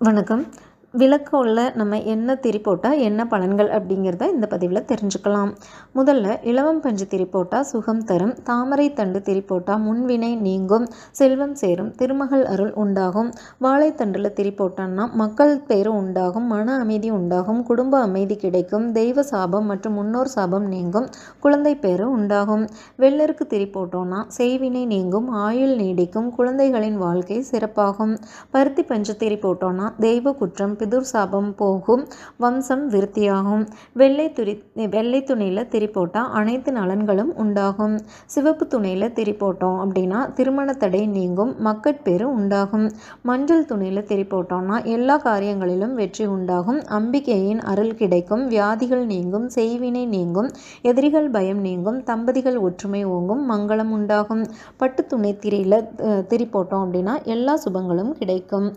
வணக்கம். விளக்குல நம்ம என்ன திரி போட்டால் என்ன பலன்கள் அப்படிங்கிறத இந்த பதிவில் தெரிஞ்சுக்கலாம். முதல்ல இலவம் பஞ்சு திரி போட்டால் சுகம் தரும். தாமரை தண்டு திரி போட்டால் முன்வினை நீங்கும், செல்வம் சேரும், திருமகள் அருள் உண்டாகும். வாழைத்தண்டில் திரி போட்டோம்னா மக்கள் பேரு உண்டாகும், மன அமைதி உண்டாகும், குடும்ப அமைதி கிடைக்கும், தெய்வ சாபம் மற்றும் முன்னோர் சாபம் நீங்கும், குழந்தை பேரு உண்டாகும். வெள்ளருக்கு திரி போட்டோம்னா செய்வினை நீங்கும், ஆயுள் நீடிக்கும், குழந்தைகளின் வாழ்க்கை சிறப்பாகும். பருத்தி பஞ்சு திரி போட்டோம்னா தெய்வ குற்றம், பிதுர் சாபம் போகும், வம்சம் விருத்தியாகும். வெள்ளை துணியில் திரி போட்டால் அனைத்து நலன்களும் உண்டாகும். சிவப்பு துணியில் திரி போட்டோம் அப்படின்னா திருமண தடை நீங்கும், மக்கட்பேறு உண்டாகும். மஞ்சள் துணியில் திரி போட்டோம்னா எல்லா காரியங்களிலும் வெற்றி உண்டாகும், அம்பிகையின் அருள் கிடைக்கும், வியாதிகள் நீங்கும், செய்வினை நீங்கும், எதிரிகள் பயம் நீங்கும், தம்பதிகள் ஒற்றுமை ஓங்கும், மங்களம் உண்டாகும். பட்டு துணி திரியில் திரி போட்டோம் அப்படின்னா எல்லா சுபங்களும் கிடைக்கும்.